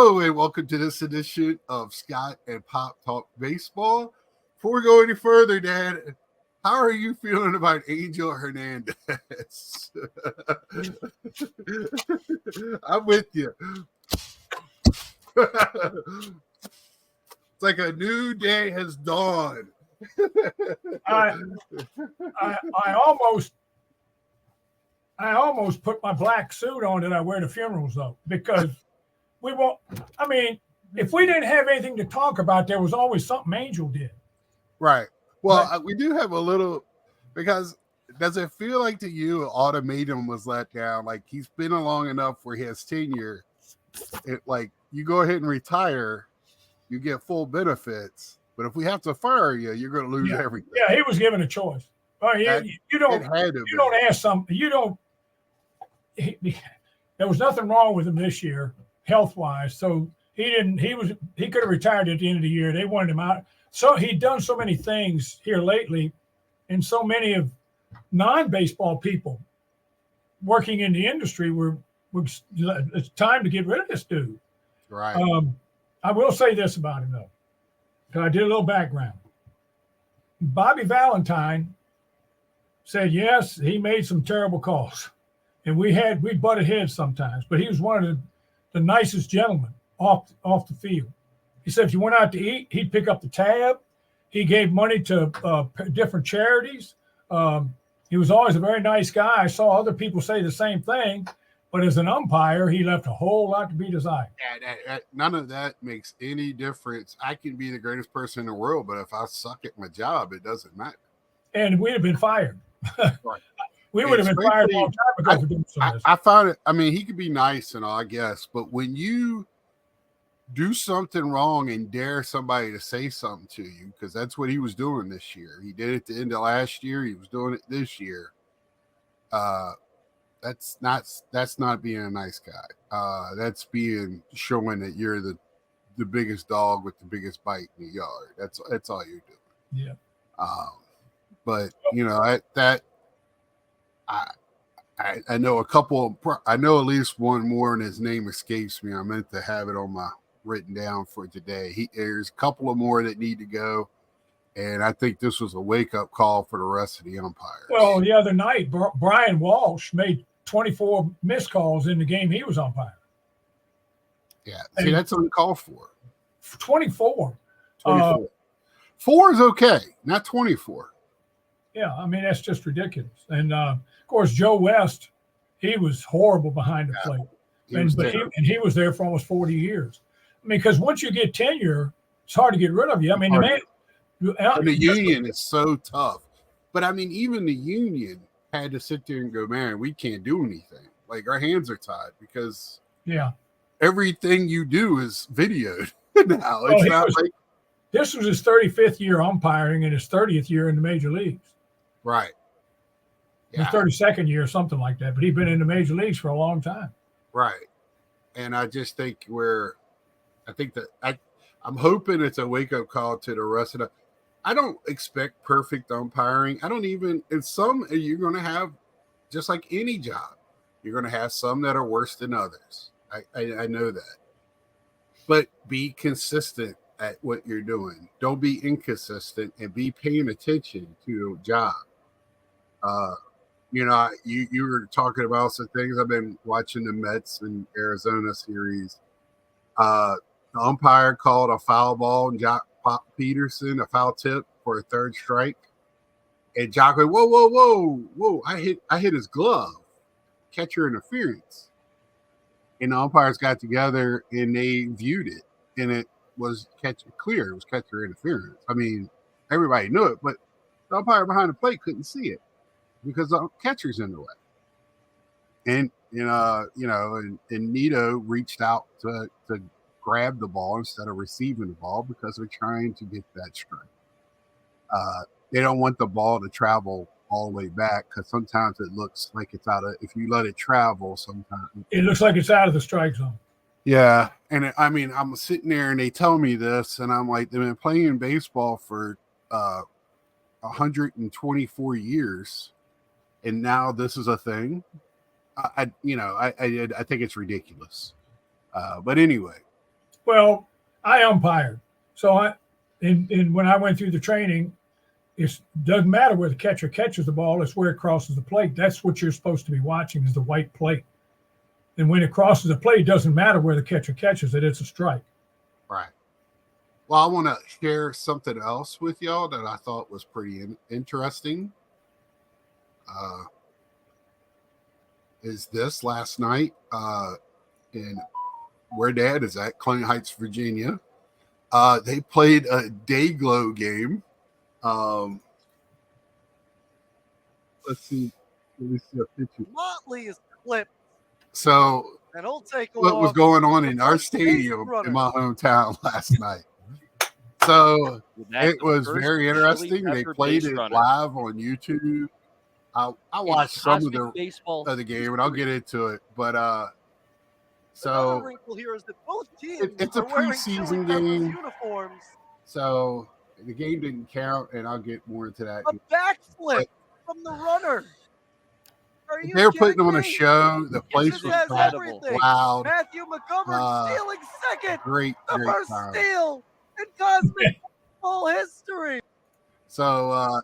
Hello and welcome to this edition of Scott and Pop Talk Baseball. Before we go any further, Dad, how are you feeling about Angel Hernandez? I'm with you. It's like a new day has dawned. I almost put my black suit on that I wear to funerals though, because we won't. I mean, if we didn't have anything to talk about, there was always something Angel did. Right. Well, we do have a little, because does it feel like to you Ultimatum was let down? Like he's been along enough where he has tenure. Like you go ahead and retire, you get full benefits. But if we have to fire you, you're going to lose everything. Yeah, he was given a choice. You don't ask some. You don't. There was nothing wrong with him this year, health wise. So he didn't. He could have retired at the end of the year. They wanted him out. So he'd done so many things here lately, and so many of non-baseball people working in the industry were it's time to get rid of this dude. Right. I will say this about him though. I did a little background. Bobby Valentine said, yes, he made some terrible calls. And we butted heads sometimes, but he was one of the nicest gentlemen off the field. He said if you went out to eat, he'd pick up the tab. He gave money to different charities. He was always a very nice guy. I saw other people say the same thing. But as an umpire, he left a whole lot to be desired. None of that makes any difference. I can be the greatest person in the world, but if I suck at my job, it doesn't matter. And we'd have been fired. Right. We would have been fired a long time ago for doing this. I found it. I mean, he could be nice and all, I guess, but when you do something wrong and dare somebody to say something to you, because that's what he was doing this year. He did it at the end of last year. He was doing it this year. That's not being a nice guy. That's showing that you're the biggest dog with the biggest bite in the yard. That's all you're doing. Yeah. But you know I know a couple. I know at least one more, and his name escapes me. I meant to have it on my written down for today. There's a couple of more that need to go. And I think this was a wake-up call for the rest of the umpires. Well, the other night, Brian Walsh made 24 missed calls in the game he was umpiring. Yeah, see, that's uncalled for. 24. 24. 4 is okay, not 24. Yeah, I mean, that's just ridiculous. And, of course, Joe West, he was horrible behind the plate. He was there for almost 40 years. I mean, because once you get tenure, it's hard to get rid of you. I mean, and the union is so tough. But, I mean, even the union had to sit there and go, man, we can't do anything. Like, our hands are tied because everything you do is videoed now. This was his 35th year umpiring and his 30th year in the major leagues. Right. Yeah. His 32nd year, something like that. But he'd been in the major leagues for a long time. Right. And I just think I'm hoping it's a wake-up call to the rest of the – I don't expect perfect umpiring. I don't even – in some, you're going to have, just like any job, you're going to have some that are worse than others. I know that. But be consistent at what you're doing. Don't be inconsistent and be paying attention to your job. You were talking about some things. I've been watching the Mets and Arizona series. The umpire called a foul ball and Jock Peterson a foul tip for a third strike. And Jock went, whoa. I hit his glove. Catcher interference. And the umpires got together and they viewed it. And it was clear. It was catcher interference. I mean, everybody knew it, but the umpire behind the plate couldn't see it because the catcher's in the way. And and Nito reached out to grab the ball instead of receiving the ball because they're trying to get that strike. They don't want the ball to travel all the way back because sometimes it looks like it's out of. If you let it travel, sometimes it looks like it's out of the strike zone. Yeah, and I'm sitting there and they tell me this, and I'm like, they've been playing baseball for 124 years, and now this is a thing. I think it's ridiculous. But anyway, Well, I umpired. So when I went through the training, it doesn't matter where the catcher catches the ball, it's where it crosses the plate. That's what you're supposed to be watching is the white plate. And when it crosses the plate, it doesn't matter where the catcher catches it, it's a strike. Right. Well, I want to share something else with y'all that I thought was pretty interesting. Is this last night in where Dad is at, Clinton Heights, Virginia. They played a Dayglow game. Let's see. Let me see a picture. Motley is clipped. So And he'll take what was going on in our stadium in my hometown last night. So it was very interesting. They played it live on YouTube. I watched some of the game, and I'll get into it. But so wrinkle here is that both teams it's a preseason game. Uniforms. So the game didn't count, and I'll get more into that. A backflip from the runner. They were putting on a show. The place was packed. Loud. Matthew McGovern stealing second. Great first time. steal in Cosmic Bowl history. So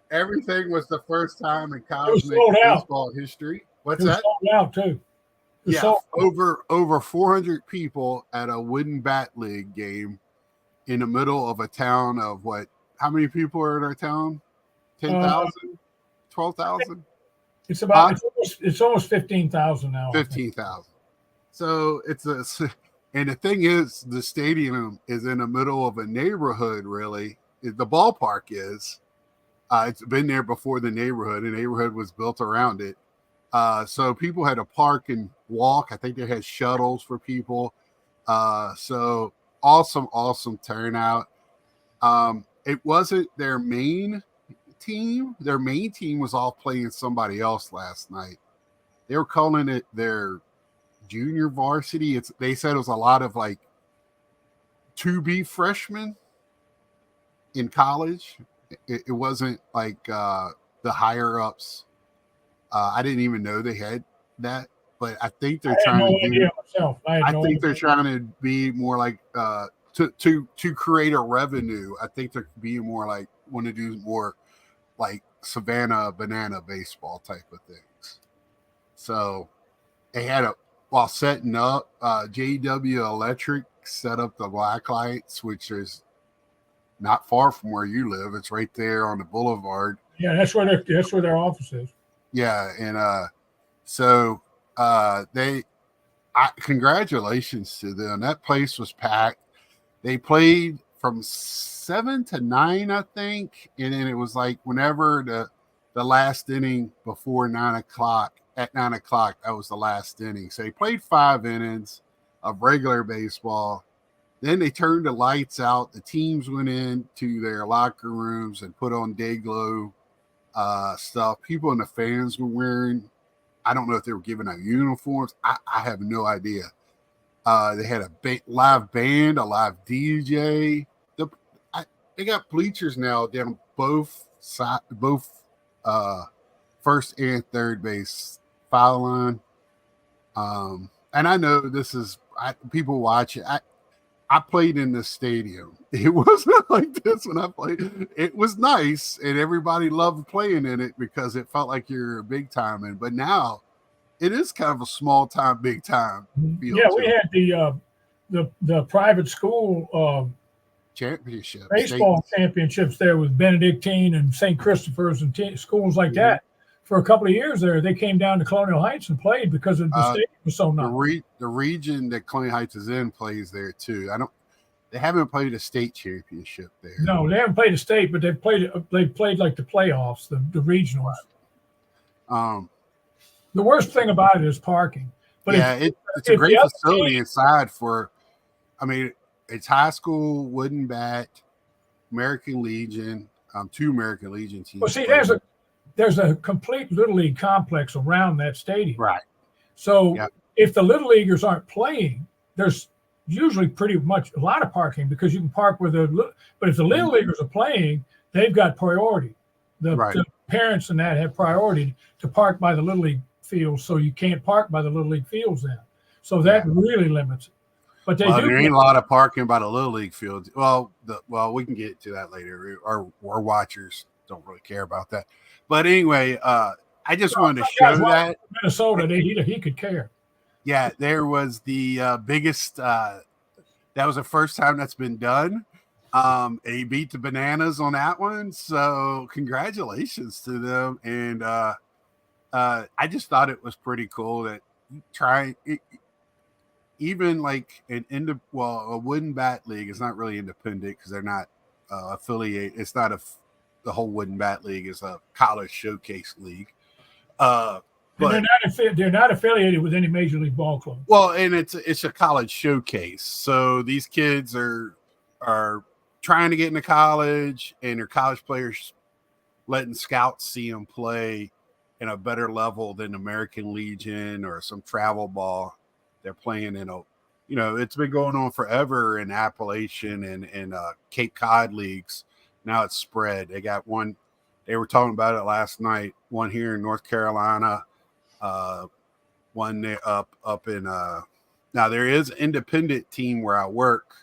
everything was the first time in Cosmic baseball history. What's that? Sold out too. Yeah, over 400 people at a wooden bat league game in the middle of a town of what? How many people are in our town? 10,000? 12,000? It's about it's almost 15,000 now. 15,000. So and the thing is, the stadium is in the middle of a neighborhood. Really, the ballpark is. It's been there before the neighborhood. The neighborhood was built around it. So people had to park and walk. I think they had shuttles for people. So awesome turnout. It wasn't their main team. Their main team was all playing somebody else last night. They were calling it their junior varsity. They said it was a lot of like to-be freshmen in college. It wasn't like the higher ups. I didn't even know they had that, but I think they're trying to be more like to create a revenue. I think they're being more like want to do more like Savannah banana baseball type of things. So they had while setting up, JW Electric set up the black lights, which is not far from where you live. It's right there on the boulevard. Yeah, that's where their office is. Yeah, and congratulations to them. That place was packed. They played from 7 to 9, I think, and then it was like whenever the last inning before 9 o'clock. At 9 o'clock, that was the last inning. So they played 5 innings of regular baseball. Then they turned the lights out. The teams went into their locker rooms and put on Dayglow stuff. People in the fans were wearing, I don't know if they were giving out uniforms. I have no idea. They had a live band, a live DJ. They got bleachers now down both first and third base foul line. And I know this is people watch it. I played in the stadium. It wasn't like this when I played. It was nice, and everybody loved playing in it because it felt like you're a big time in. But now it is kind of a small time, big time field. Yeah, we had the private school championship baseball championships there with Benedictine and St. Christopher's and Mm-hmm. schools like that. For a couple of years there, they came down to Colonial Heights and played because the stadium was so nice. The region that Colonial Heights is in plays there too. They haven't played a state championship there. No, they haven't played a state, but they played like the playoffs, the regionals. The worst thing about it is parking. But yeah, it's a great facility inside for. I mean, it's high school, wooden bat, American Legion, 2 American Legion teams. Well, see, there's a complete Little League complex around that stadium. Right. So if the Little Leaguers aren't playing, there's usually pretty much a lot of parking because you can park but if the Little Leaguers are playing, they've got priority. The parents and that have priority to park by the Little League fields, so you can't park by the Little League fields then. So that really limits it. But they Well, do. there ain't a lot of parking by the Little League field. Well, we can get to that later. Our watchers don't really care about that. But anyway, I just wanted to Guys, show that. Minnesota, he could care. Yeah, there was the biggest. That was the first time that's been done. And he beat the Bananas on that one. So congratulations to them. And I just thought it was pretty cool that even like a wooden bat league is not really independent because they're not affiliated. It's not the whole wooden bat league is a college showcase league. But they're not affiliated with any major league ball club. Well, and it's a college showcase, so these kids are trying to get into college, and their college players letting scouts see them play in a better level than American Legion or some travel ball. They're playing in it's been going on forever in Appalachian and Cape Cod leagues. Now it's spread. They got one. They were talking about it last night. One here in North Carolina. One there up in now there is an independent team where I work.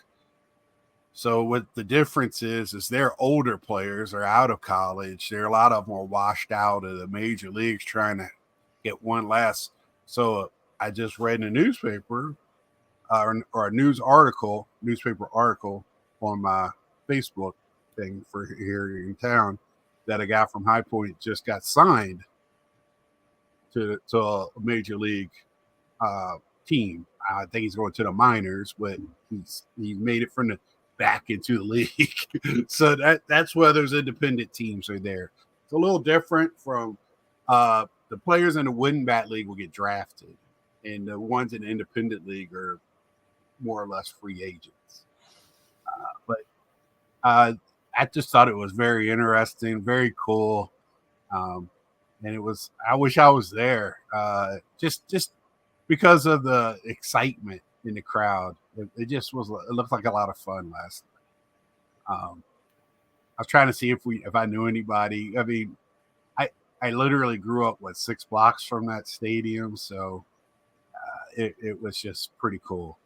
So what the difference is they're older players are out of college. There are a lot of them are washed out of the major leagues trying to get one last. So I just read in a newspaper or a newspaper article on my Facebook thing for here in town that a guy from High Point just got signed to a major league team. I think he's going to the minors, but he's made it from the back into the league. So that's where those independent teams are there. It's a little different from the players in the wooden bat league will get drafted, and the ones in the independent league are more or less free agents. But I just thought it was very interesting, very cool. And it was, I wish I was there. Just because of the excitement in the crowd. It just was, it looked like a lot of fun last night. I was trying to see if I knew anybody. I mean, I literally grew up 6 blocks from that stadium. So it was just pretty cool.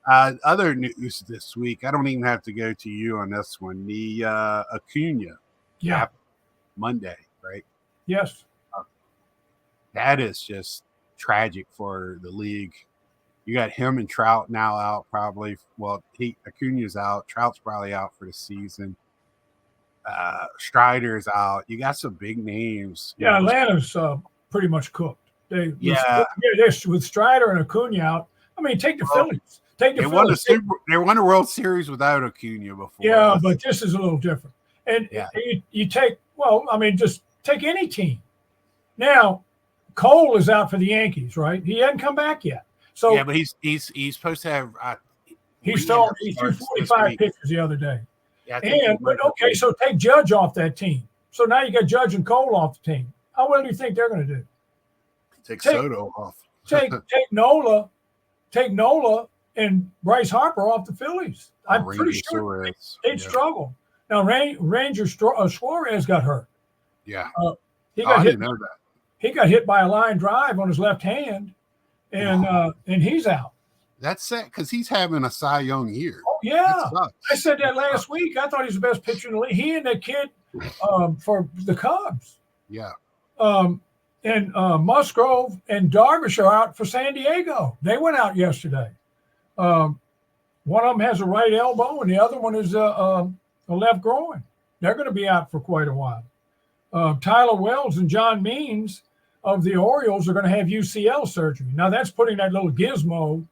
Other news this week, I don't even have to go to you on this one. The Acuna. Yeah. Monday, right? Yes. That is just tragic for the league. You got him and Trout now out probably. Well, Acuna's out. Trout's probably out for the season. Strider's out. You got some big names. Yeah, Atlanta's pretty much cooked. With Strider and Acuna out. I mean, take the Phillies. They won a World Series without Acuna before. Yeah, but this is a little different. And you take, just take any team. Now, Cole is out for the Yankees, right? He hasn't come back yet. So yeah, but he's supposed to have. He threw 45 pitches the other day. Yeah, so take Judge off that team. So now you got Judge and Cole off the team. How well do you think they're going to do? Take Soto off. take Nola and Bryce Harper off the Phillies. I'm pretty sure they'd struggle. Now Ranger Suarez got hurt. Yeah, he got I hit. didn't know that. He got hit by a line drive on his left hand, and he's out. That's sad because he's having a Cy Young year. Oh yeah, I said that last week. I thought he's the best pitcher in the league. He and that kid for the Cubs. Yeah. And Musgrove and Darvish are out for San Diego. They went out yesterday. One of them has a right elbow, and the other one is a left groin. They're going to be out for quite a while. Tyler Wells and John Means of the Orioles are going to have UCL surgery. Now, that's putting that little gizmo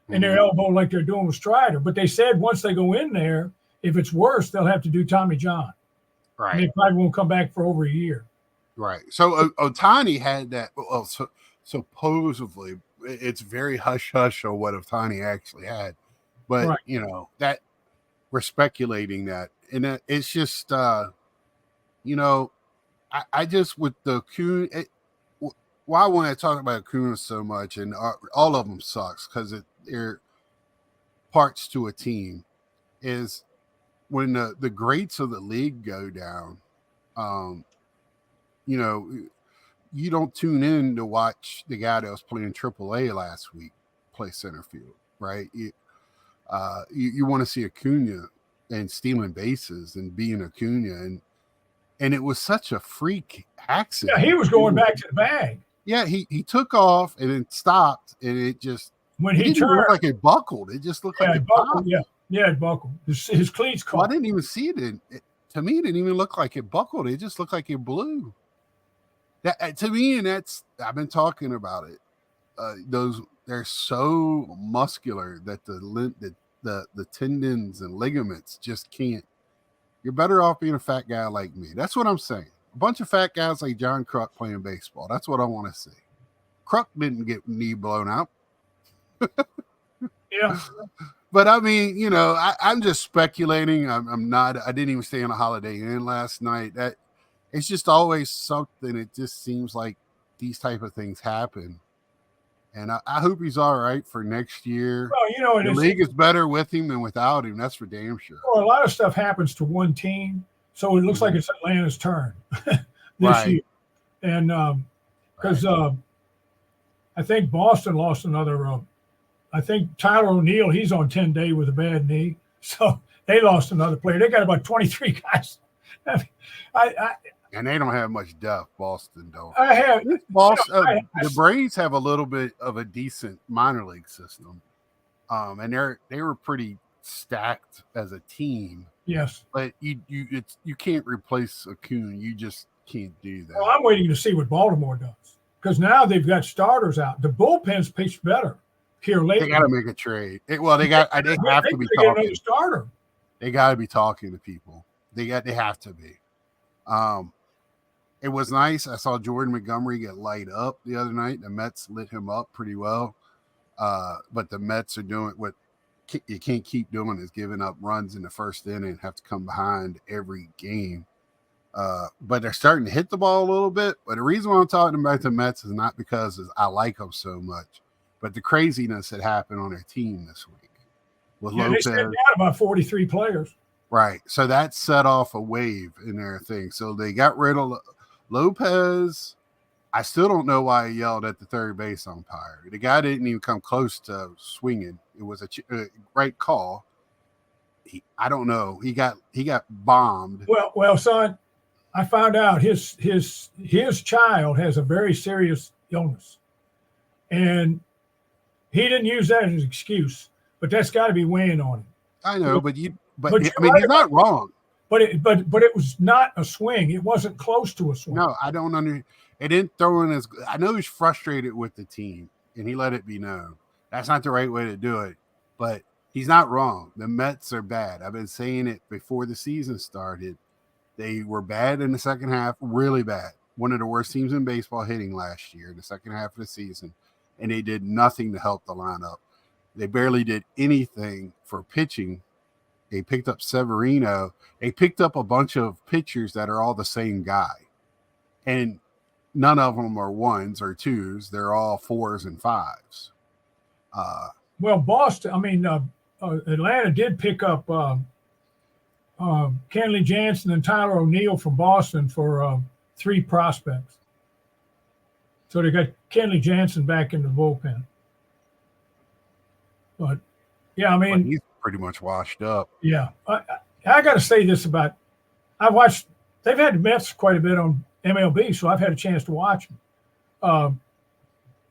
in their elbow like they're doing with Strider. But they said once they go in there, if it's worse, they'll have to do Tommy John. Right. And they probably won't come back for over a year. Right. So Ohtani had that. Well, supposedly, it's very hush-hush on what Ohtani actually had. But, that we're speculating that. And it's just, I just, with the Acuna, why I want to talk about Acuna so much, and all of them sucks because they're parts to a team, is when the greats of the league go down, you don't tune in to watch the guy that was playing AAA last week play center field, right? You want to see Acuna and stealing bases and being Acuna, and it was such a freak accident. Yeah, he was going back to the bag. Yeah, he took off and it stopped, and it just When it he didn't even turned, look like it buckled. It just looked yeah, like it it buckled. popped. Yeah, it buckled. His cleats Well, I caught. didn't even see it. To me, it didn't even look like it buckled. It just looked like it blew. That to me, and I've been talking about it. Those they're so muscular that the tendons and ligaments just can't. You're better off being a fat guy like me. That's what I'm saying. A bunch of fat guys like John Kruk playing baseball. That's what I want to see. Kruk didn't get knee blown out. Yeah, But I mean, I'm just speculating. I'm not. I didn't even stay on a Holiday Inn last night. That it's just always something. It just seems like these type of things happen, and I hope he's all right for next year. well, The league is better with him than without him. That's for damn sure. a lot of stuff happens to one team, so it looks like it's Atlanta's turn this Right. year, and because I think Boston lost another. I think Tyler O'Neill, he's on 10-day with a bad knee, so they lost another player. They got about 23 guys. And they don't have much depth. Boston don't. I have Boston, the Braves have a little bit of a decent minor league system, and they were pretty stacked as a team. yes. But you can't replace Acuna. You just can't do that. Well, I'm waiting to see what Baltimore does because now they've got starters out. The bullpen's pitched better here lately. They got to make a trade. They have to be They gotta get talking. another starter. They got to be talking to people. They have to be. It was nice. I saw Jordan Montgomery get light up the other night. The Mets lit him up pretty well. But the Mets are doing what you can't keep doing is giving up runs in the first inning and have to come behind every game. But they're starting to hit the ball a little bit. But the reason why I'm talking about the Mets is not because I like them so much, but the craziness that happened on their team this week with Lopez. They sent down about 43 players. Right. So that set off a wave in their thing. So they got rid of Lopez. I still don't know why he yelled at the third base umpire. The guy didn't even come close to swinging. It was a right call. I don't know. He got bombed. Well, son, I found out his child has a very serious illness, and he didn't use that as an excuse. But that's got to be weighing on him. I know, but you're he's right not wrong. But it was not a swing. It wasn't close to a swing. No, I don't understand. It didn't throw in as. I know he's frustrated with the team, and he let it be known. That's not the right way to do it. But he's not wrong. The Mets are bad. I've been saying it before the season started. They were bad in the second half, really bad. One of the worst teams in baseball hitting last year in the second half of the season, and they did nothing to help the lineup. They barely did anything for pitching. They picked up Severino. They picked up a bunch of pitchers that are all the same guy. And none of them are ones or twos. They're all fours and fives. Well, Atlanta did pick up Kenley Jansen and Tyler O'Neill from Boston for 3 prospects. So they got Kenley Jansen back in the bullpen. But, yeah, I mean, he's pretty much washed up. Yeah. I got to say this about they've had the Mets quite a bit on MLB, so I've had a chance to watch them.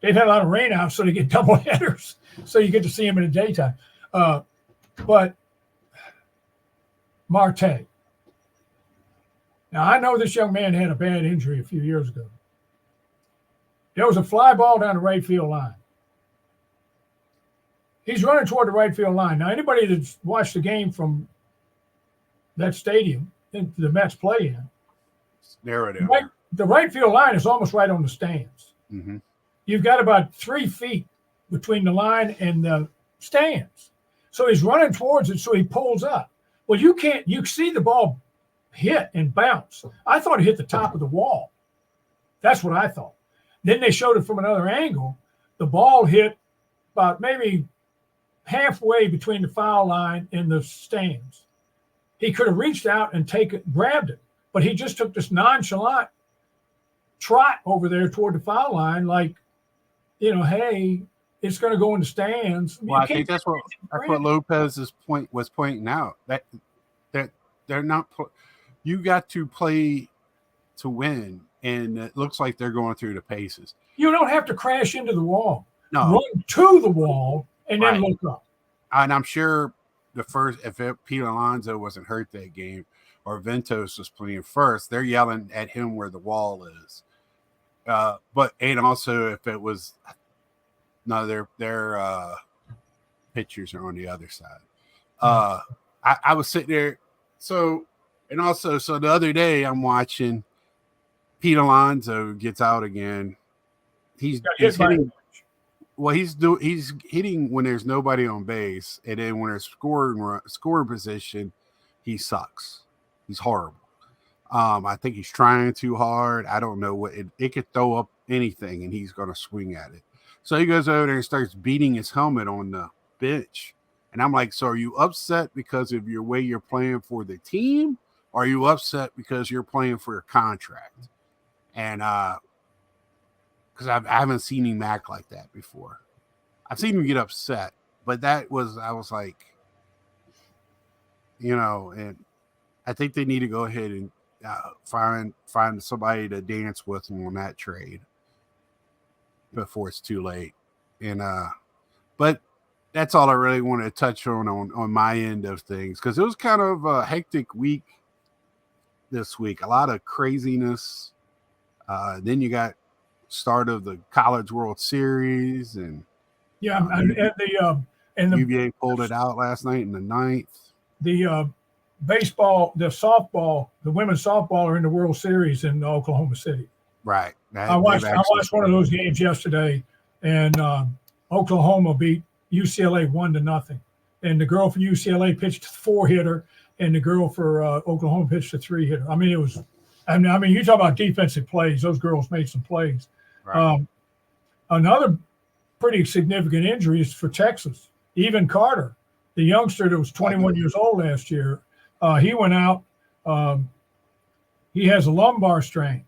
They've had a lot of rain out, so they get double headers, so you get to see them in the daytime. But Marte. Now, I know this young man had a bad injury a few years ago. There was a fly ball down the right field line. He's running toward the right field line. Now, anybody that's watched the game from that stadium that the Mets play in, the right field line is almost right on the stands. Mm-hmm. You've got about 3 feet between the line and the stands. So he's running towards it, so he pulls up. Well, you see the ball hit and bounce. I thought it hit the top of the wall. That's what I thought. Then they showed it from another angle. The ball hit about maybe halfway between the foul line and the stands. He could have reached out and grabbed it, but he just took this nonchalant trot over there toward the foul line like, hey, it's going to go in the stands. Well, I think that's what Lopez's point was pointing out, that they're not. You got to play to win, and it looks like they're going through the paces. You don't have to crash into the wall. No, run to the wall and then look up. And I'm sure if Pete Alonso wasn't hurt that game, or Ventos was playing first, they're yelling at him where the wall is. And also if it was their pitchers are on the other side. I was sitting there. So the other day I'm watching Pete Alonso gets out again. He's hitting. Well, he's hitting when there's nobody on base, and then when there's scoring position, he sucks. He's horrible. I think he's trying too hard. I don't know what it could throw up anything, and he's going to swing at it. So he goes over there and starts beating his helmet on the bench, and I'm like, so are you upset because of your way you're playing for the team, or are you upset because you're playing for a contract? And because I haven't seen him act like that before. I've seen him get upset, but I was like, and I think they need to go ahead and find somebody to dance with him on that trade before it's too late. And but that's all I really wanted to touch on my end of things, because it was kind of a hectic week this week. A lot of craziness. Then you got start of the College World Series, and UVA pulled it out last night in the ninth. The baseball, the softball, the women's softball are in the World Series in Oklahoma City. Right. I watched one of those games yesterday, and Oklahoma beat UCLA 1-0. And the girl for UCLA pitched a 4-hitter, and the girl for Oklahoma pitched a 3-hitter. I mean, you talk about defensive plays. Those girls made some plays. Right. Another pretty significant injury is for Texas. Even Carter, the youngster that was 21 years old last year, he went out. He has a lumbar strain.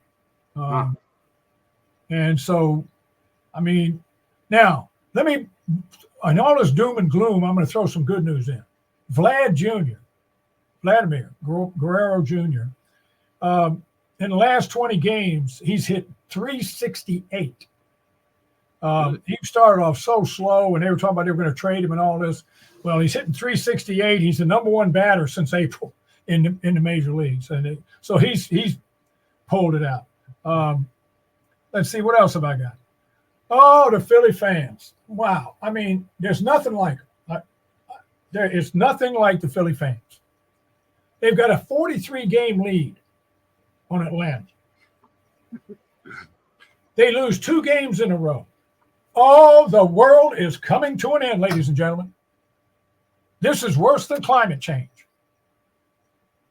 And so, now, in all this doom and gloom, I'm going to throw some good news in. Vladimir Guerrero Jr., in the last 20 games, he's hit 368. He started off so slow, and they were talking about they were going to trade him and all this. Well, he's hitting 368. He's the number one batter since April in the major leagues, and so he's pulled it out. Let's see, what else have I got? Oh, the Philly fans! Wow, there's nothing like it. There is nothing like the Philly fans. They've got a 43-game lead on Atlanta. They lose 2 games in a row. Oh, the world is coming to an end, ladies and gentlemen. This is worse than climate change.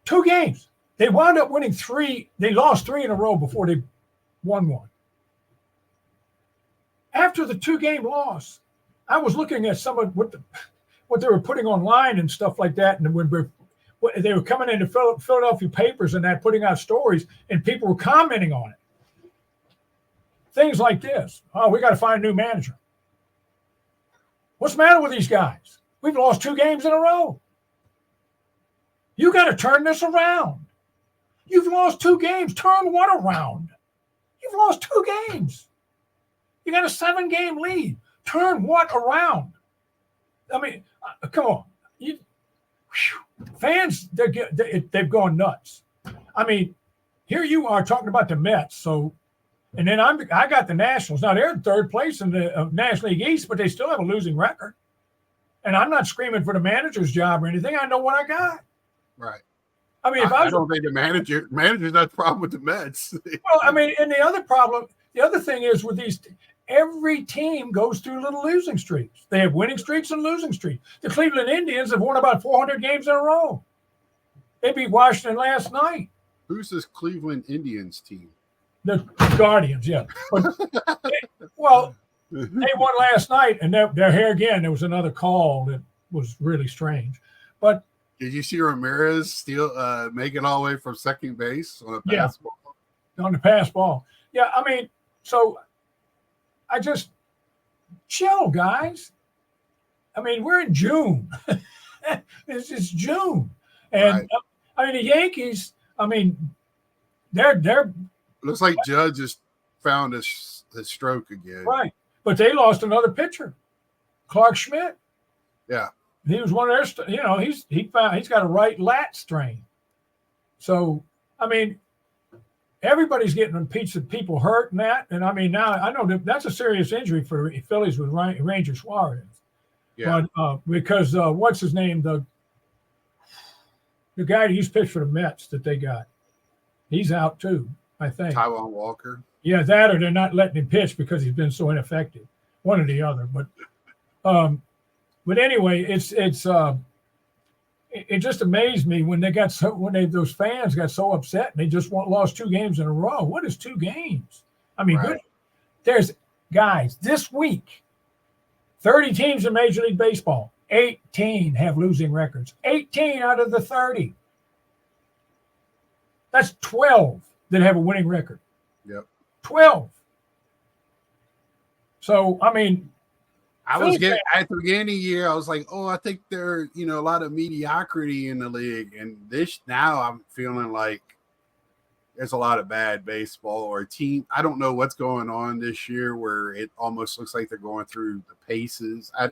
2 games. They wound up winning 3. They lost 3 in a row before they won 1. After the 2-game loss, I was looking at some of what they were putting online and stuff like that, and when they were coming into Philadelphia papers and that, putting out stories, and people were commenting on it. Things like this. Oh, we got to find a new manager. What's the matter with these guys? We've lost 2 games in a row. You got to turn this around. You've lost 2 games. Turn what around? You've lost 2 games. You got a 7-game lead. Turn what around? Come on. Fans, they've gone nuts. Here you are talking about the Mets. So, and then I got the Nationals. Now they're in 3rd place in the National League East, but they still have a losing record. And I'm not screaming for the manager's job or anything. I know what I got. Right. I don't think the manager's not the problem with the Mets. Well, and the other thing is with these, every team goes through little losing streaks. They have winning streaks and losing streaks. The Cleveland Indians have won about 400 games in a row. They beat Washington last night. Who's this Cleveland Indians team? The Guardians, yeah. But they won last night, and they're here again. There was another call that was really strange. But did you see Ramirez make it all the way from second base on a pass ball? On the pass ball. Yeah, so chill, guys. I mean, we're in June. This is June, and Right. I mean the Yankees. I mean, they're Looks like Judge has found his stroke again. right, but they lost another pitcher, Clark Schmidt. Yeah. He was one of their. He's got a right lat strain. So I mean, everybody's getting people hurt and that. And I mean, now I know that's a serious injury for Phillies with Ranger Suarez. Yeah. But because what's his name, the guy that used to pitch for the Mets that they got, he's out too, I think. Taiwan Walker. Yeah, that or they're not letting him pitch because he's been so ineffective. One or the other. But anyway, it just amazed me when those fans got so upset and they just lost 2 games in a row. What is 2 games? I mean, Right. good. There's guys this week, 30 teams in Major League Baseball, 18 have losing records. 18 out of the 30. That's 12 that have a winning record. Yep. 12. So, I mean, I was getting at the beginning of the year, I was like, oh, I think there, a lot of mediocrity in the league. And now I'm feeling like there's a lot of bad baseball or team. I don't know what's going on this year where it almost looks like they're going through the paces. I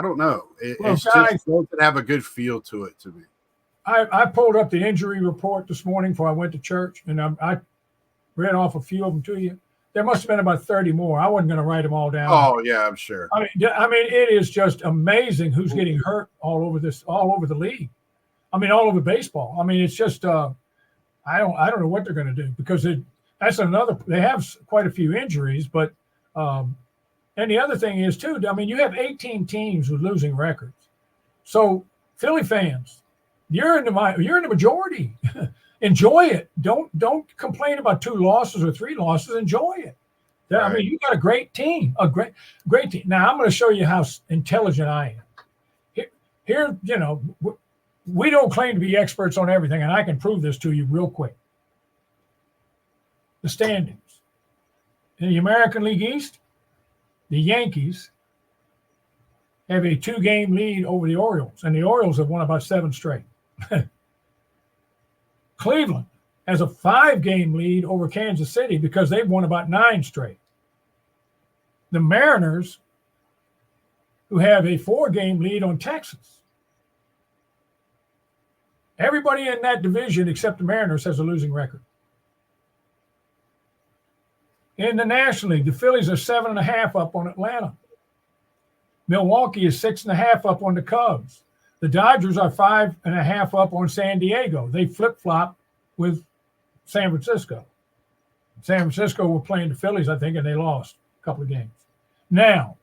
don't know. It's guys, just doesn't have a good feel to it to me. I pulled up the injury report this morning before I went to church, and I read off a few of them to you. There must have been about 30 more. I wasn't going to write them all down. Oh, yeah, I'm sure. I mean, it is just amazing who's getting hurt all over the league. I mean, all over baseball. I mean, it's just I don't know what they're going to do because they have quite a few injuries, but and the other thing is too. I mean, you have 18 teams with losing records, so Philly fans, you're in the majority. Enjoy it. Don't complain about 2 losses or 3 losses. Enjoy it. Right. I mean, you got a great team, a great team. Now I'm going to show you how intelligent I am. Here, we don't claim to be experts on everything, and I can prove this to you real quick. The standings in the American League East, the Yankees have a 2-game lead over the Orioles, and the Orioles have won about 7 straight. Cleveland has a 5-game lead over Kansas City because they've won about 9 straight. The Mariners, who have a 4-game lead on Texas. Everybody in that division except the Mariners has a losing record. In the National League, the Phillies are 7.5 up on Atlanta. Milwaukee is 6.5 up on the Cubs. The Dodgers are 5.5 up on San Diego. They flip-flop with San Francisco. San Francisco were playing the Phillies, I think, and they lost a couple of games. Now,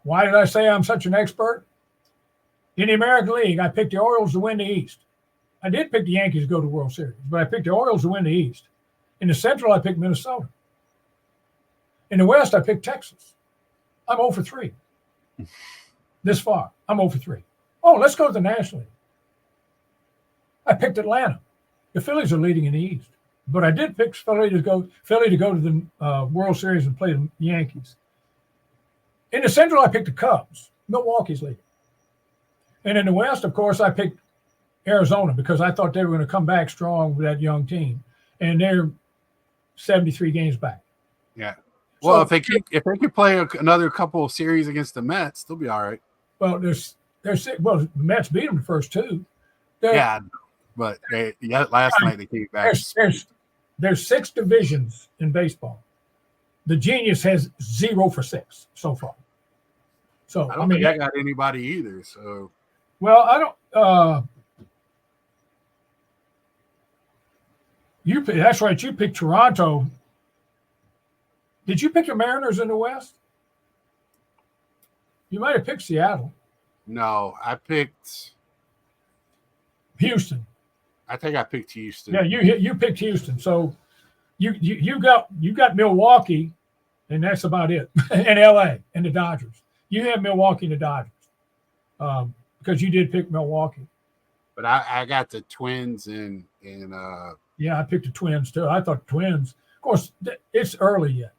why did I say I'm such an expert? In the American League, I picked the Orioles to win the East. I did pick the Yankees to go to the World Series, but I picked the Orioles to win the East. In the Central, I picked Minnesota. In the West, I picked Texas. I'm 0 for 3. This far, I'm 0 for 3. Oh, let's go to the National League. I picked Atlanta. The Phillies are leading in the East, but I did pick Philly to go to the World Series and play the Yankees. In the Central, I picked the Cubs. Milwaukee's leading. And in the West, of course, I picked Arizona because I thought they were going to come back strong with that young team, and they're 73 games back. Yeah. Well, if they could play another couple of series against the Mets, they'll be all right. Well, the Mets beat them the first 2. But last night they came back. There's 6 divisions in baseball. The Genius has 0 for 6 so far. So I don't think I got anybody either. So well, I don't. That's right. You picked Toronto. Did you pick the Mariners in the West? You might have picked Seattle. No, I picked Houston. I think I picked Houston. Yeah, you picked Houston. So you got Milwaukee, and that's about it. And LA and the Dodgers. You have Milwaukee and the Dodgers. Because you did pick Milwaukee. But I got the Twins and yeah, I picked the Twins too. I thought the Twins, of course, it's early yet.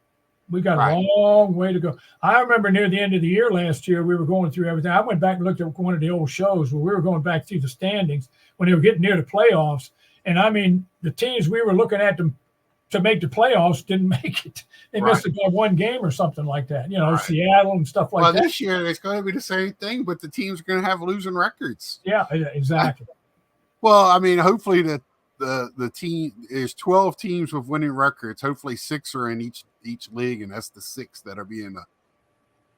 We got Right. a long way to go. I remember near the end of the year last year, we were going through everything. I went back and looked at one of the old shows where we were going back through the standings when they were getting near the playoffs. And I mean, the teams we were looking at them to make the playoffs didn't make it. They missed about one game or something like that. You know, Right. Seattle and stuff like Well, that. this year it's going to be the same thing, but the teams are going to have losing records. Yeah, exactly. Well, I mean, hopefully the team is 12 teams with winning records. Hopefully 6 are in each league, and that's the 6 that are being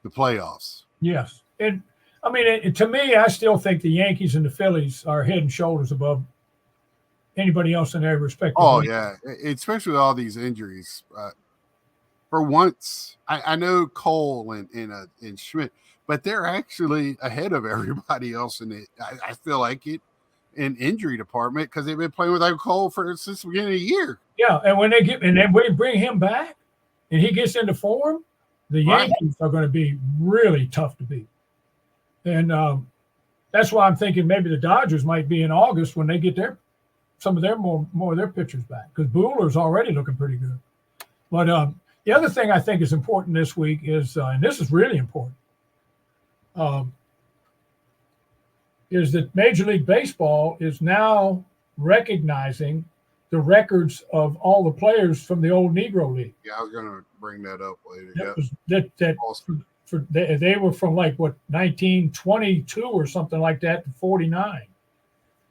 the playoffs. Yes. And I mean, to me, I still think the Yankees and the Phillies are head and shoulders above anybody else in their respective Oh league. yeah, especially with all these injuries. For once, I know Cole and Schmidt, but they're actually ahead of everybody else in it. I feel like it in injury department because they've been playing without Cole since the beginning of the year. Yeah, and when we bring him back and he gets into form, the Right. Yankees are going to be really tough to beat. And that's why I'm thinking maybe the Dodgers might be in August when they get some of their more of their pitchers back, because Buehler's already looking pretty good. But the other thing I think is important this week is, and this is really important, is that Major League Baseball is now recognizing the records of all the players from the old Negro League. Yeah, I was going to bring that up later. That Yeah. was that Awesome. they were from like 1922 or something like that to 49.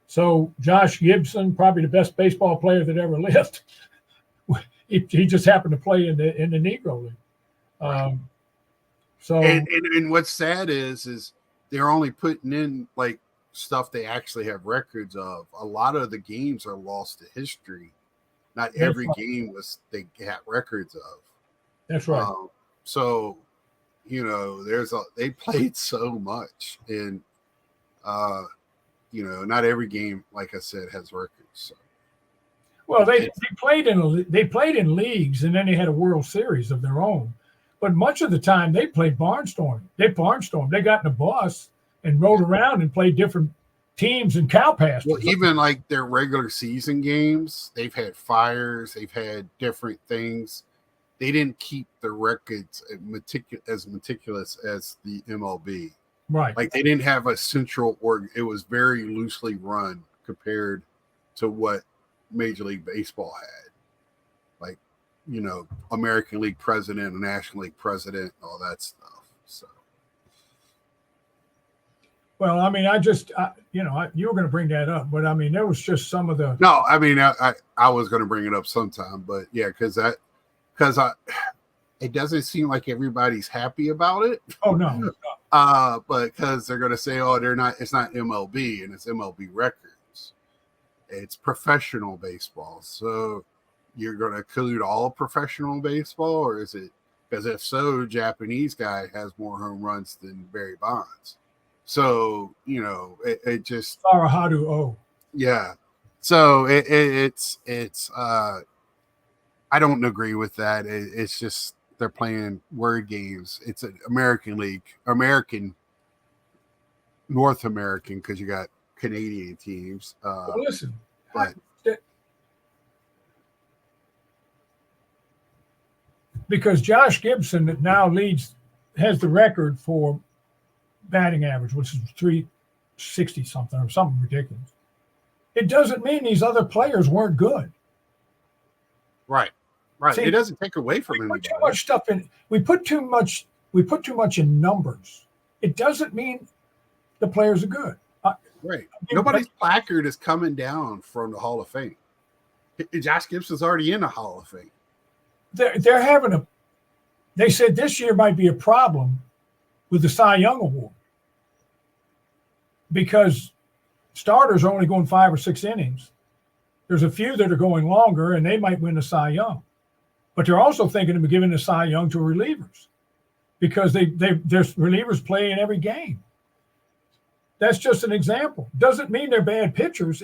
So Josh Gibson, probably the best baseball player that ever lived, he just happened to play in the Negro League. So And what's sad is they're only putting in like stuff they actually have records of. A lot of the games are lost to history. Not That's every right. game they got records of. that's right. So, you know, they played so much, and you know, not every game, like I said, has records. So. Well, they played in leagues, and then they had a World Series of their own. But much of the time, they played barnstorm. They got in a bus and rode around and played different teams and cow pastures. Well, even like their regular season games, they've had fires, they've had different things. They didn't keep the records as meticulous as the MLB. Right. Like they didn't have a central org. It was very loosely run compared to what Major League Baseball had. Like, you know, American League president, National League president, all that stuff. So. Well, I mean, you were going to bring that up, but I mean, there was just some of the. No, I mean, I was going to bring it up sometime, but yeah, because it doesn't seem like everybody's happy about it. Oh no. But because they're going to say, oh, it's not MLB and it's MLB records. It's professional baseball. So you're going to include all professional baseball, or is it? Because if so, Japanese guy has more home runs than Barry Bonds. So, you know, it just. Farahadu O. Yeah. So it's I don't agree with that. It's just they're playing word games. It's an American League, North American, because you got Canadian teams. Well, listen, but because Josh Gibson now has the record for batting average, which is 360 something or something ridiculous. It doesn't mean these other players weren't good. right. See, it doesn't take away from We put anybody. too much stuff in. We put too much in numbers. It doesn't mean the players are good. Right. Nobody's placard is coming down from the Hall of Fame. Josh Gibson's already in the Hall of Fame. They're having they said this year might be a problem with the Cy Young Award because starters are only going 5 or 6 innings. There's a few that are going longer, and they might win the Cy Young. But they're also thinking of giving the Cy Young to relievers because their relievers play in every game. That's just an example. Doesn't mean they're bad pitchers.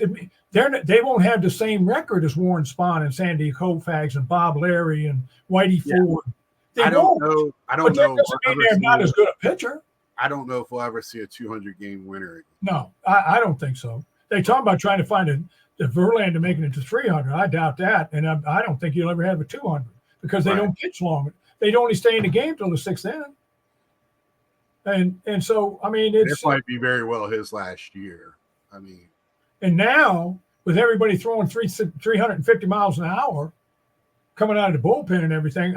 They won't have the same record as Warren Spahn and Sandy Koufax and Bob Larry and Whitey Ford. I don't know. But that doesn't mean they're not as good a pitcher. I don't know if we'll ever see a 200-game winner. No, I don't think so. They talk about trying to find the Verlander making it to 300. I doubt that, and I don't think you'll ever have a 200 because they don't pitch long. they'd only stay in the game till the 6th inning. And so, I mean, This might be very well his last year. I mean, and now with everybody throwing 350 miles an hour coming out of the bullpen and everything,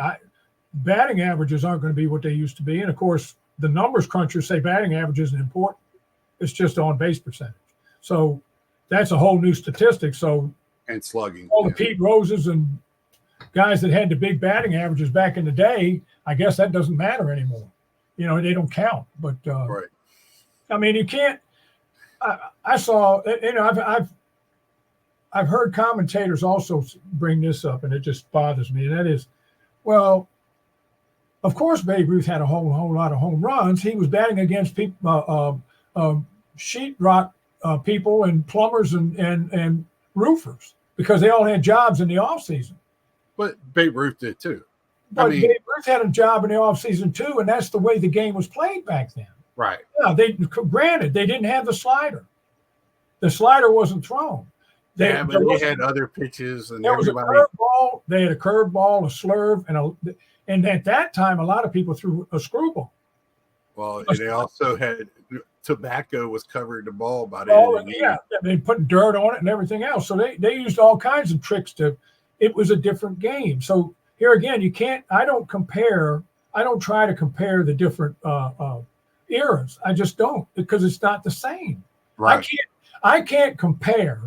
batting averages aren't going to be what they used to be. And of course, the numbers crunchers say batting average isn't important. It's just on base percentage. So that's a whole new statistic. So and slugging. all the Pete Roses and guys that had the big batting averages back in the day, I guess that doesn't matter anymore. You know, they don't count. But Right. I mean, you can't. I saw. You know, I've heard commentators also bring this up, and it just bothers me. And that is, well, of course, Babe Ruth had a whole lot of home runs. He was batting against people, sheetrock people, and plumbers and roofers because they all had jobs in the off season. But Babe Ruth did too. But I mean, Babe Ruth had a job in the offseason too, and that's the way the game was played back then. right. Yeah, granted they didn't have the slider. The slider wasn't thrown. But they had other pitches, and there was a everybody. curveball. They had a curveball, a slurve, and at that time, a lot of people threw a screwball. Well, and they also had tobacco was covering the ball by the end of the year. They put dirt on it and everything else. So they used all kinds of tricks it was a different game. So here again, you can't. I don't try to compare the different eras. I just don't because it's not the same. Right. I can't compare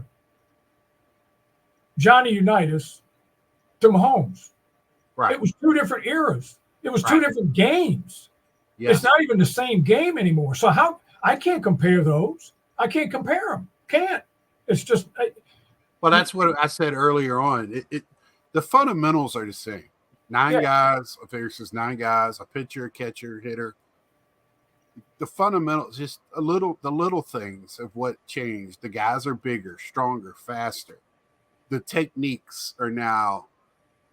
Johnny Unitas to Mahomes. Right. It was two different eras. It was two different games. Yes. It's not even the same game anymore. So I can't compare those. I can't compare them. Can't. It's just. Well, that's what I said earlier on. The fundamentals are the same. 9 guys versus 9 guys, a pitcher, catcher, hitter. The fundamentals, just the little things of what changed. The guys are bigger, stronger, faster. The techniques are now.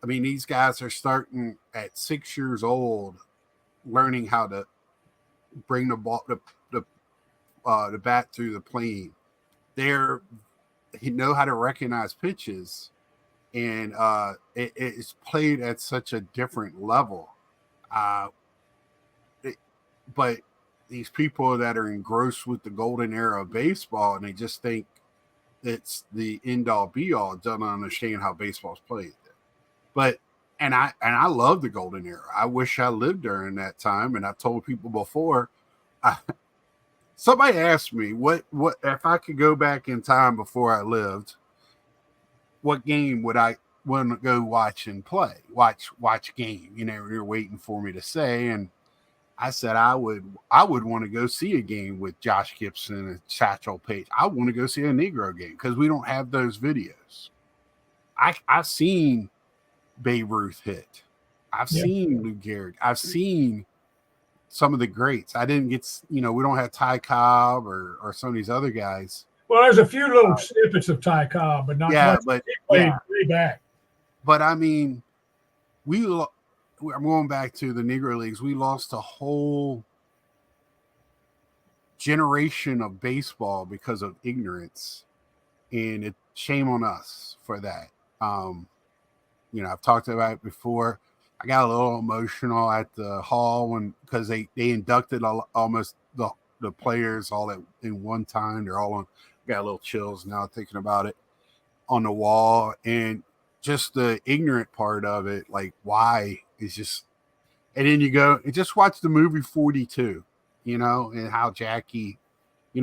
I mean, these guys are starting at 6 years old, learning how to bring the ball, the bat through the plane. He know how to recognize pitches, and it's played at such a different level. But these people that are engrossed with the golden era of baseball, and they just think it's the end all be all, don't understand how baseball's played. But and I love the golden era. I wish I lived during that time. And I've told people before. Somebody asked me what if I could go back in time before I lived, what game would I want to go watch and play? Watch game. You know, you're waiting for me to say, and I said I would want to go see a game with Josh Gibson and Satchel Paige. I want to go see a Negro game because we don't have those videos. I've seen Babe Ruth hit. I've seen Lou Gehrig. I've seen some of the greats. I didn't get, we don't have Ty Cobb or some of these other guys. Well, there's a few little snippets of Ty Cobb, but not much. But he played way back. But I mean, I'm going back to the Negro Leagues. We lost a whole generation of baseball because of ignorance, and it's shame on us for that. I've talked about it before. I got a little emotional at the hall because they inducted almost the players all in one time. They're all on. Got a little chills now thinking about it on the wall, and just the ignorant part of it, like why is just. And then you go and just watch the movie 42, and how Jackie,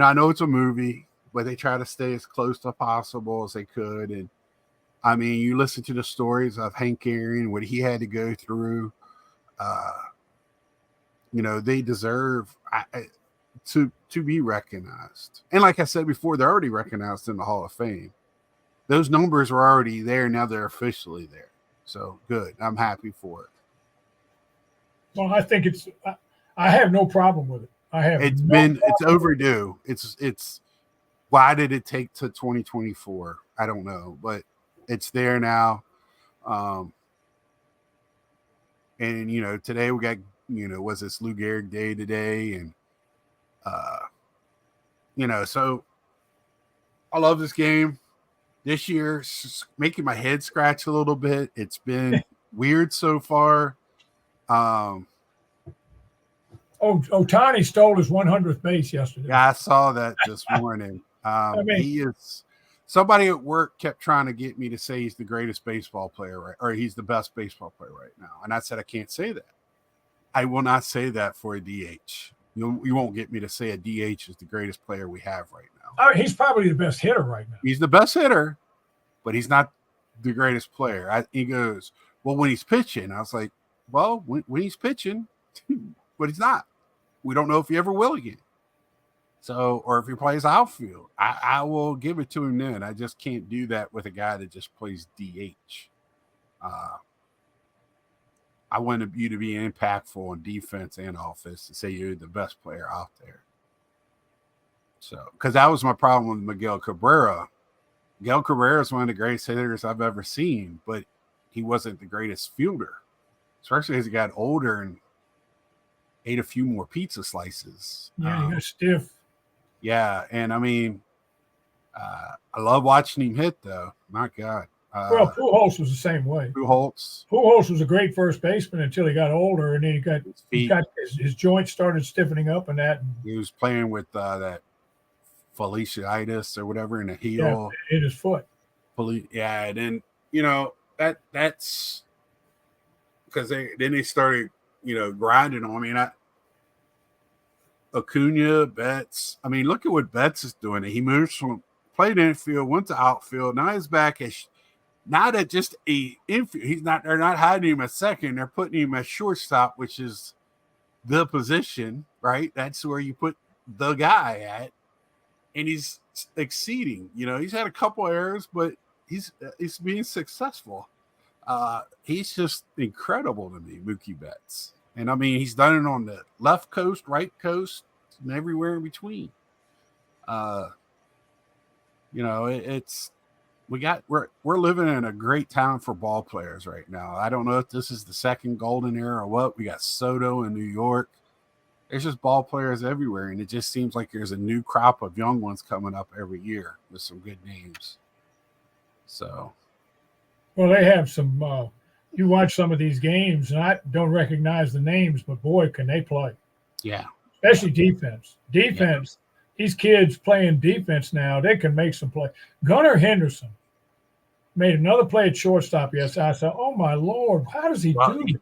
I know it's a movie, but they try to stay as close to possible as they could. And I mean, you listen to the stories of Hank Aaron, what he had to go through. They deserve to be recognized. And like I said before, they're already recognized in the Hall of Fame. Those numbers were already there. Now they're officially there. So good. I'm happy for it. Well, I think I have no problem with it. It's overdue. It's why did it take to 2024? I don't know, but it's there now. And today we got, was this Lou Gehrig Day today? And so I love this game. This year, it's making my head scratch a little bit. It's been weird so far. Um, Oh, Otani stole his 100th base yesterday. yeah, I saw that this morning. He is somebody at work kept trying to get me to say he's the greatest baseball player, right? Or he's the best baseball player right now. And I said, I can't say that. I will not say that for a DH. You won't get me to say a DH is the greatest player we have right now. He's probably the best hitter right now. He's the best hitter, but he's not the greatest player. He goes, well, when he's pitching, I was like, well, when he's pitching, but he's not. We don't know if he ever will again. So, or if he plays outfield, I will give it to him then. I just can't do that with a guy that just plays DH. I want you to be impactful on defense and offense to say you're the best player out there. So, because that was my problem with Miguel Cabrera. Miguel Cabrera is one of the greatest hitters I've ever seen, but he wasn't the greatest fielder, especially as he got older and ate a few more pizza slices. Yeah, he got stiff. Yeah, and I mean, I love watching him hit, though. My God. Well, Pujols was the same way. Pujols was a great first baseman until he got older, and then he got his joints started stiffening up, and that. He was playing with that fasciitis or whatever in the heel. Yeah, in his foot. Yeah, and then that's because they started grinding on me. And Acuna, Betts. I mean, look at what Betts is doing. He moves from played infield, went to outfield. Now he's back as not at just a infield. They're not hiding him at second. They're putting him at shortstop, which is the position, right? That's where you put the guy at. And he's exceeding. He's had a couple errors, but he's being successful. He's just incredible to me, Mookie Betts. And I mean, he's done it on the left coast, right coast, and everywhere in between. We're living in a great time for ball players right now. I don't know if this is the second golden era or what. We got Soto in New York. There's just ball players everywhere, and it just seems like there's a new crop of young ones coming up every year with some good names. So, well, they have some. You watch some of these games, and I don't recognize the names, but boy, can they play! Yeah, especially defense. Defense. Yeah. These kids playing defense now, they can make some play. Gunnar Henderson made another play at shortstop yesterday. I said, "Oh my Lord, how does he do it?"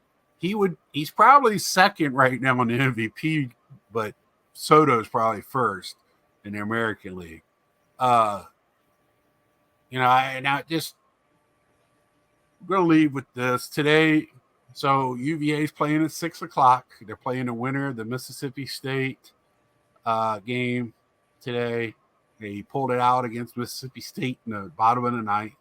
He's probably second right now on the MVP, but Soto's probably first in the American League. I'm going to leave with this today. So UVA is playing at 6:00. They're playing the winner of the Mississippi State game today. They pulled it out against Mississippi State in the bottom of the ninth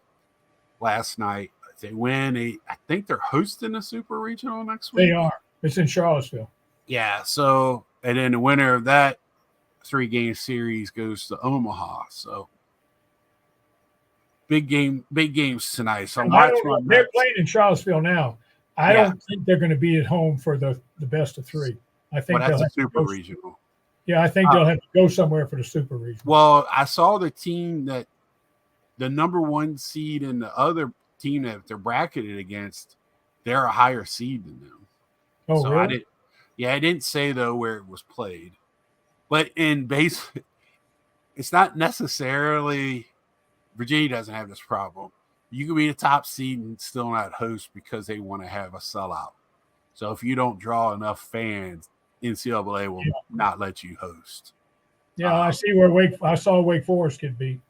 last night. They win. I think they're hosting a super regional next week. They are. It's in Charlottesville. Yeah. So, and then the winner of that 3-game series goes to Omaha. So, big games tonight. So they're playing in Charlottesville now. I don't think they're going to be at home for the best of 3. I think that's a super regional. Yeah, I think they'll have to go somewhere for the super regional. Well, I saw the team that the number 1 seed and the other team that they're bracketed against, they're a higher seed than them. Oh, so really? I didn't say though where it was played, but in base, it's not necessarily. Virginia doesn't have this problem. You can be the top seed and still not host because they want to have a sellout. So if you don't draw enough fans, NCAA will not let you host. Yeah, I see where I saw Wake Forest get beat.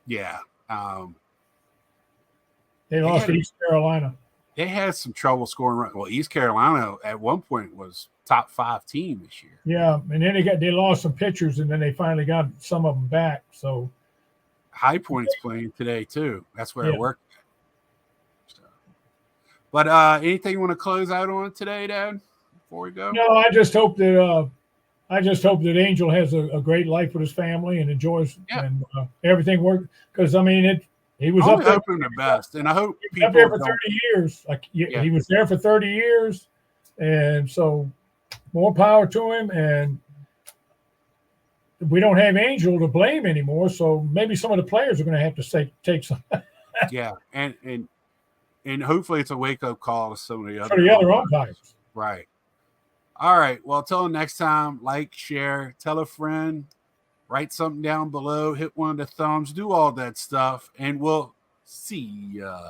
Yeah. They lost to East Carolina. They had some trouble scoring. Well, East Carolina at one point was top 5 team this year. Yeah, and then they lost some pitchers, and then they finally got some of them back. So High Point's playing today too. That's where I work. So. But anything you want to close out on today, Dad? Before we go? No, I just hope that Angel has a great life with his family and enjoys and everything works. Because I mean, he was up there hoping the best, and I hope he was up there for 30 years. He was there for 30 years, and so more power to him. And we don't have Angel to blame anymore, so maybe some of the players are going to have to take some. Yeah, and and hopefully it's a wake up call to some of the other For the other umpires. Right. All right. Well, till next time, like, share, tell a friend, write something down below, hit one of the thumbs, do all that stuff, and we'll see ya.